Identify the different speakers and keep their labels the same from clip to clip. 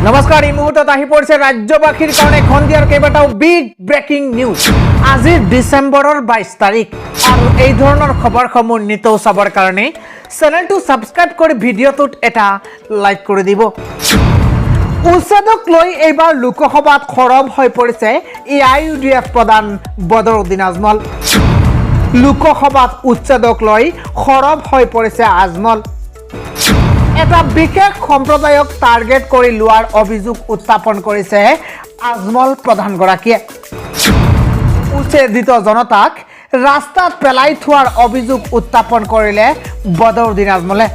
Speaker 1: নমস্কাৰ এই মুহূৰ্তত আহি পৰিছে ৰাজ্যবাসীৰ কাৰণে খন্দিয়াৰ কেইবাটাও বিগ ব্ৰেকিং নিউজ আজি ডিসেম্বৰৰ 22 তাৰিখ আৰু এই ধৰণৰ খবৰসমূহ নিতৌ চাবৰ কাৰণে চেনেলটো সাবস্ক্ৰাইব কৰি ভিডিঅ'টোত এটা লাইক কৰি দিব উচ্ছেদক লৈ এইবাৰ লোকসভাত খৰব হৈ পৰিছে AIUDF প্ৰধান বদৰুদ্দিন আজমল লোকসভাত উচ্ছেদক লৈ খৰব হৈ পৰিছে আজমল এটা বিশেষ সম্প্ৰদায়ক টাৰ্গেট কৰি লোৱাৰ অভিযোগ উত্থাপন কৰিছে আজমল প্ৰধানগৰাকীয়ে উচ্ছেদিত জনতাক ৰাস্তাত পেলাই থোৱাৰ অভিযোগ উত্থাপন কৰিলে বদৰুদ্দিন আজমলে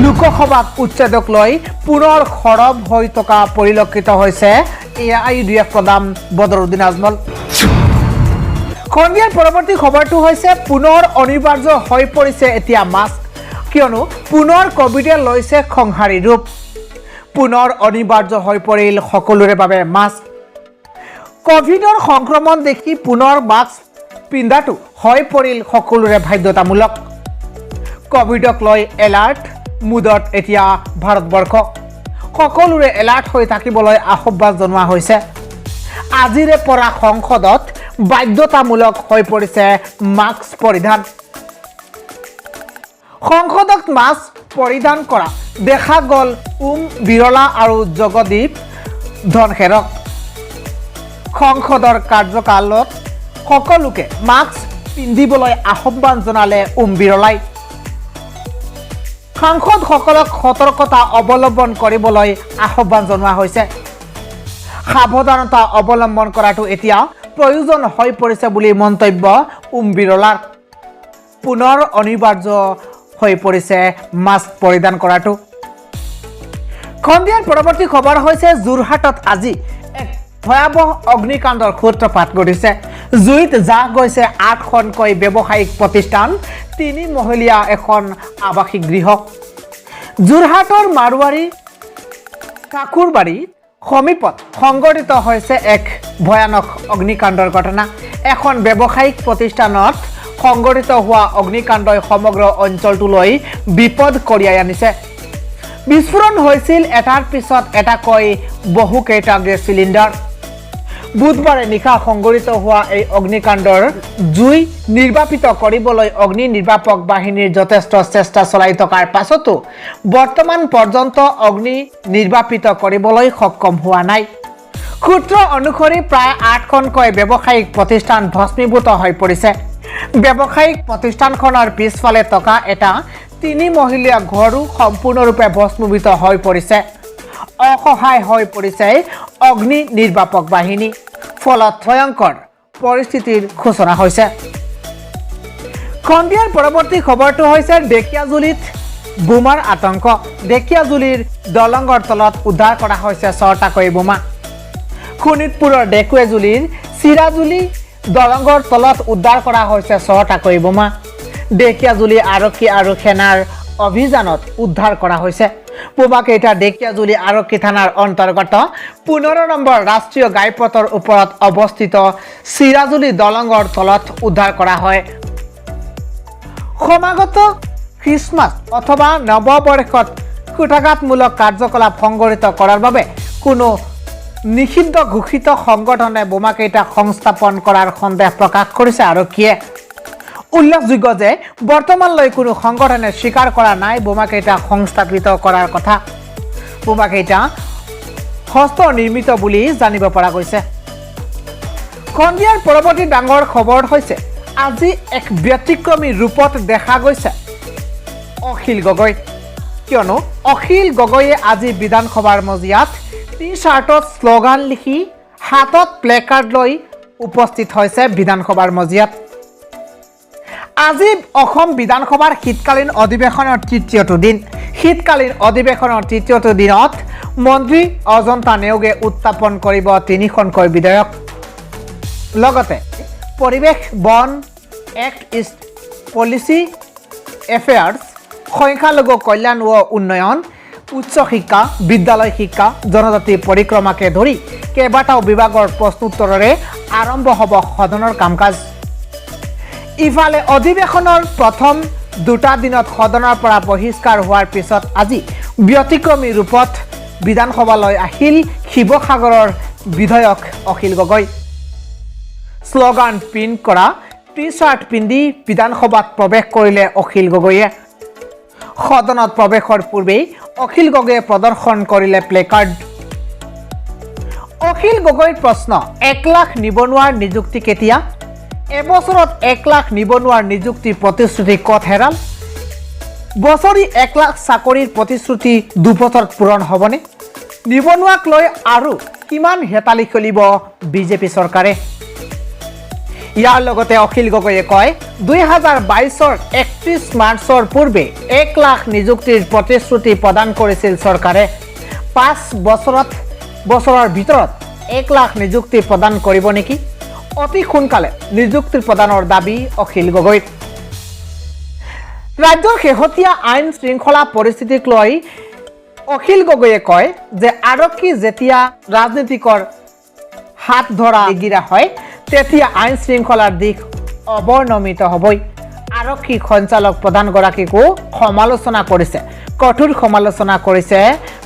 Speaker 1: লোকসভাত উচ্ছেদক লৈ পুনৰ খৰব হৈ থকা পৰিলক্ষিত হৈছে AIUDF প্ৰধান বদৰুদ্দিন আজমল খন্দিয়াৰ পৰৱৰ্তী খবৰটো হৈছে পুনৰ অনিবাৰ্য হৈ পৰিছে এতিয়া মাস্ক কিয়নো পুনৰ কোভিডে লৈছে খংহাৰী ৰূপ পুনৰ অনিবাৰ্য হৈ পৰিল সকলোৰে বাবে মাস্ক কোভিডৰ সংক্ৰমণ দেখি পুনৰ মাস্ক পিন্ধাটো হৈ পৰিল সকলোৰে বাধ্যতামূলক কোভিডক লৈ এলাৰ্ট মুডত এতিয়া ভাৰতবৰ্ষ সকলোৰে এলাৰ্ট হৈ থাকিবলৈ আহ্বান জনোৱা হৈছে আজিৰে পৰা সংসদত বাধ্যতামূলক হৈ পৰিছে মাস্ক পৰিধান সংসদত মাস্ক পৰিধান কৰা দেখা গ'ল বিৰলা আৰু জগদীপ ধনখেৰক সংসদৰ কাৰ্যকালত সকলোকে মাস্ক পিন্ধিবলৈ আহ্বান জনালে বিৰলাই সাংসদসকলক সতৰ্কতা অৱলম্বন কৰিবলৈ আহ্বান জনোৱা হৈছে সাৱধানতা অৱলম্বন কৰাটো এতিয়া প্ৰয়োজন হৈ পৰিছে বুলি মন্তব্য বিৰলাৰ পুনৰ অনিবাৰ্য হৈ পৰিছে মাস্ক পৰিধান কৰাটো খন্দিয়াৰ পৰৱৰ্তী খবৰ হৈছে যোৰহাটত আজি এক ভয়াবহ অগ্নিকাণ্ডৰ সূত্ৰপাত ঘটিছে জুইত জাহ গৈছে 8খনকৈ ব্যৱসায়িক প্ৰতিষ্ঠান 3 মহলীয়া এখন আৱাসিক গৃহ যোৰহাটৰ মাৰুৱাৰী কাকুৰবাৰী সমীপত সংঘটিত হৈছে এক ভয়ানক অগ্নিকাণ্ডৰ ঘটনা এখন ব্যৱসায়িক প্ৰতিষ্ঠানত সংঘটিত হোৱা অগ্নিকাণ্ডই সমগ্ৰ অঞ্চলটোলৈ বিপদ কঢ়িয়াই আনিছে বিস্ফোৰণ হৈছিল এটাৰ পিছত এটাকৈ বহুকেইটা গেছ চিলিণ্ডাৰ বুধবাৰে নিশা সংঘটিত হোৱা এই অগ্নিকাণ্ডৰ জুই নিৰ্বাপিত কৰিবলৈ অগ্নি নিৰ্বাপক বাহিনীৰ যথেষ্ট চেষ্টা চলাই থকাৰ পাছতো বৰ্তমান পৰ্যন্ত অগ্নি নিৰ্বাপিত কৰিবলৈ সক্ষম হোৱা নাই সূত্ৰ অনুসৰি প্ৰায় 8খনকৈ ব্যৱসায়িক প্ৰতিষ্ঠান ভস্মীভূত হৈ পৰিছে ব্যৱসায়িক প্ৰতিষ্ঠানখনৰ পিছফালে থকা এটা 3 মহলীয়া ঘৰো সম্পূৰ্ণৰূপে ভস্মীভূত হৈ পৰিছে অসহায় হৈ পৰিছে অগ্নি নিৰ্বাপক বাহিনী ফলত ভয়ংকৰ পৰিস্থিতিৰ সূচনা হৈছে খন্দিয়াৰ পৰৱৰ্তী খবৰটো হৈছে ঢেকিয়াজুলিত বোমাৰ আতংক ঢেকিয়াজুলিৰ দলংৰ তলত উদ্ধাৰ কৰা হৈছে 6টাকৈ বোমা শোণিতপুৰৰ ডেকুৱেজুলিৰ চিৰাজুলি দলংৰ তলত উদ্ধাৰ কৰা হৈছে 6টাকৈ বোমা ঢেকিয়াজুলি আৰক্ষী আৰু সেনাৰ অভিযানত উদ্ধাৰ কৰা হৈছে বোমাকেইটা ঢেকিয়াজুলি আৰক্ষী থানাৰ অন্তৰ্গত 15 নম্বৰ ৰাষ্ট্ৰীয় ঘাইপথৰ ওপৰত অৱস্থিত চিৰাজুলি দলংৰ তলত উদ্ধাৰ কৰা হয় সমাগত খ্ৰীষ্টমাছ অথবা নৱবৰ্ষত কুটাঘাতমূলক কাৰ্যকলাপ সংঘটিত কৰাৰ বাবে কোনো নিষিদ্ধ ঘোষিত সংগঠনে বোমাকেইটা সংস্থাপন কৰাৰ সন্দেহ প্ৰকাশ কৰিছে আৰক্ষীয়ে উল্লেখযোগ্য যে বৰ্তমানলৈ কোনো সংগঠনে স্বীকাৰ কৰা নাই বোমাকেইটা সংস্থাপিত কৰাৰ কথা বোমাকেইটা হস্ত নিৰ্মিত বুলি জানিব পৰা গৈছে খন্দিয়াৰ পৰৱৰ্তী ডাঙৰ খবৰ হৈছে আজি এক ব্যতিক্ৰমী ৰূপত দেখা গৈছে অখিল গগৈ কিয়নো অখিল গগৈয়ে আজি বিধানসভাৰ মজিয়াত টি-শাৰ্টত শ্লোগান লিখি হাতত প্লেকাৰ্ড লৈ উপস্থিত হৈছে বিধানসভাৰ মজিয়াত আজি অসম বিধানসভাৰ শীতকালীন অধিৱেশনৰ তৃতীয়টো দিন শীতকালীন অধিৱেশনৰ তৃতীয়টো দিনত মন্ত্ৰী অজন্তা নেওগে উত্থাপন কৰিব 3খনকৈ বিধেয়ক লগতে পৰিৱেশ বন এক্ট ইষ্ট পলিচি এফেয়াৰ্ছ সংখ্যালঘু কল্যাণ ও উন্নয়ন উচ্চ শিক্ষা বিদ্যালয় শিক্ষা জনজাতি পৰিক্ৰমাকে ধৰি কেইবাটাও বিভাগৰ প্ৰশ্নোত্তৰেৰে আৰম্ভ হ'ব সদনৰ কাম-কাজ ইফালে অধিৱেশনৰ প্ৰথম 2টা দিনত সদনৰ পৰা বহিষ্কাৰ হোৱাৰ পিছত আজি ব্যতিক্ৰমী ৰূপত বিধানসভালৈ আহিল শিৱসাগৰৰ বিধায়ক অখিল গগৈ শ্লোগান প্ৰিণ্ট কৰা টি-শাৰ্ট পিন্ধি বিধানসভাত প্ৰৱেশ কৰিলে অখিল গগৈয়ে সদনত প্ৰৱেশৰ পূৰ্বেই অখিল গগৈয়ে প্ৰদৰ্শন কৰিলে প্লেকাৰ্ড অখিল গগৈৰ প্ৰশ্ন 1 লাখ নিবনুৱাৰ নিযুক্তি কেতিয়া এবছৰত 1 লাখ নিবনুৱাৰ নিযুক্তি প্ৰতিশ্ৰুতি ক'ত হেৰাল বছৰি 1 লাখ চাকৰিৰ প্ৰতিশ্ৰুতি দুবছৰত পূৰণ হ'বনে নিবনুৱাক লৈ আৰু কিমান হেতালি খেলিব বিজেপি চৰকাৰে ইয়াৰ লগতে অখিল গগৈয়ে কয় 2022ৰ 31 মাৰ্চৰ পূৰ্বে 1 লাখ নিযুক্তিৰ প্ৰতিশ্ৰুতি প্ৰদান কৰিছিল চৰকাৰে 5 বছৰৰ ভিতৰত 1 লাখ নিযুক্তি প্ৰদান কৰিব নেকি অতি সোনকালে নিযুক্তি প্ৰদানৰ দাবী অখিল গগৈৰ ৰাজ্যৰ শেহতীয়া আইন শৃংখলা পৰিস্থিতিক লৈ অখিল গগৈয়ে কয় যে আৰক্ষী যেতিয়া ৰাজনীতিকৰ হাত ধৰা এগিৰা হয় তেতিয়া আইন শৃংখলাৰ দিশ অৱনমিত হ'বই আৰক্ষী সঞ্চালক প্ৰধানগৰাকীকো সমালোচনা কৰিছে কঠোৰ সমালোচনা কৰিছে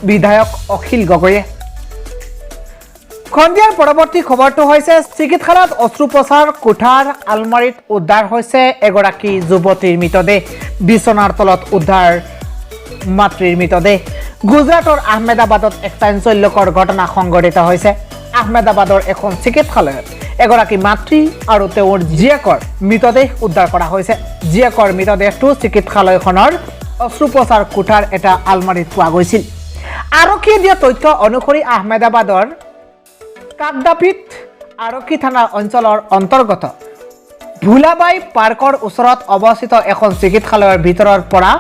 Speaker 1: বিধায়ক অখিল গগৈয়ে খন্দিয়াৰ পৰৱৰ্তী খবৰটো হৈছে চিকিৎসালয়ত অস্ত্ৰোপচাৰ কোঠাৰ আলমাৰীত উদ্ধাৰ হৈছে এগৰাকী যুৱতীৰ মৃতদেহ বিছনাৰ তলত উদ্ধাৰ মাতৃৰ মৃতদেহ গুজৰাটৰ আহমেদাবাদত এক চাঞ্চল্যকৰ ঘটনা সংঘটিত হৈছে আহমেদাবাদৰ এখন চিকিৎসালয়ত এগৰাকী মাতৃ আৰু তেওঁৰ জীয়েকৰ মৃতদেহ উদ্ধাৰ কৰা হৈছে জীয়েকৰ মৃতদেহটো চিকিৎসালয়খনৰ অস্ত্ৰোপচাৰ কোঠাৰ এটা আলমাৰীত পোৱা গৈছিল আৰক্ষীয়ে দিয়া তথ্য অনুসৰি আহমেদাবাদৰ কাকদাপিত আৰক্ষী থানা অঞ্চলৰ অন্তৰ্গত ভুলাবাই পাৰ্কৰ ওচৰত অৱস্থিত এখন চিকিৎসালয়ৰ ভিতৰৰ পৰা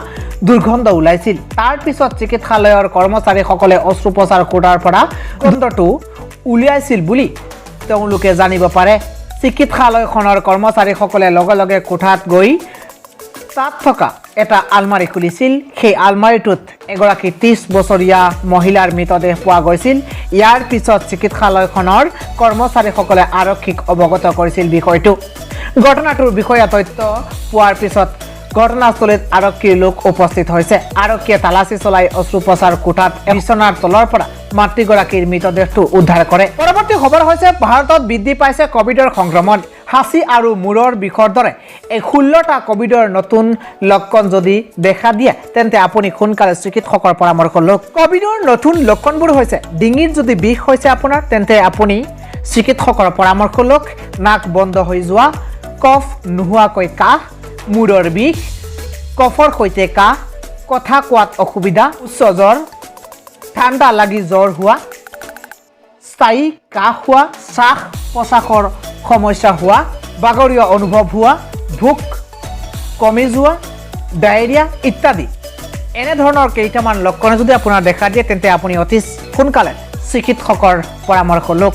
Speaker 1: দুৰ্গন্ধ ওলাইছিল তাৰ পিছত চিকিৎসালয়ৰ কৰ্মচাৰীসকলে অস্ত্ৰোপচাৰ কোঠাৰ পৰা গন্ধটো উলিয়াইছিল বুলি তেওঁলোকে জানিব পাৰে চিকিৎসালয়খনৰ কৰ্মচাৰীসকলে লগে লগে কোঠাত গৈ তাত থকা এটা আলমাৰী খুলিছিল সেই আলমাৰীটোত এগৰাকী 30 বছৰীয়া মহিলাৰ মৃতদেহ পোৱা গৈছিল ইয়াৰ পিছত চিকিৎসালয়খনৰ কৰ্মচাৰীসকলে আৰক্ষীক অৱগত কৰিছিল বিষয়টো ঘটনাটোৰ বিষয়ে তথ্য পোৱাৰ পিছত ঘটনাস্থলীত আৰক্ষীৰ লোক উপস্থিত হৈছে আৰক্ষীয়ে তালাচী চলাই অস্ত্ৰোপচাৰ কোঠাত বিছনাৰ তলৰ পৰা মাতৃগৰাকীৰ মৃতদেহটো উদ্ধাৰ কৰে পৰৱৰ্তী খবৰ হৈছে ভাৰতত বৃদ্ধি পাইছে কোভিডৰ সংক্ৰমণ হাঁচি আৰু মূৰৰ বিষৰ দৰে এই 16টা কোভিডৰ নতুন লক্ষণ যদি দেখা দিয়ে তেন্তে আপুনি সোনকালে চিকিৎসকৰ পৰামৰ্শ লওক কোভিডৰ নতুন লক্ষণবোৰ হৈছে ডিঙিৰ যদি বিষ হৈছে আপোনাৰ তেন্তে আপুনি চিকিৎসকৰ পৰামৰ্শ লওক নাক বন্ধ হৈ যোৱা কফ নোহোৱাকৈ কাহ মূৰৰ বিষ কফৰ সৈতে কাহ কথা কোৱাত অসুবিধা উচ্চ জ্বৰ ঠাণ্ডা লাগি জ্বৰ হোৱা স্থায়ী কাহ হোৱা শ্বাস প্ৰশ্বাসৰ সমস্যা হোৱা বাগৰীয়া অনুভৱ হোৱা ভোক কমি যোৱা ডায়েৰিয়া ইত্যাদি এনে ধৰণৰ কেইটামান লক্ষণ যদি আপোনাৰ দেখা দিয়ে তেন্তে আপুনি অতি সোনকালে চিকিৎসকৰ পৰামৰ্শ লওক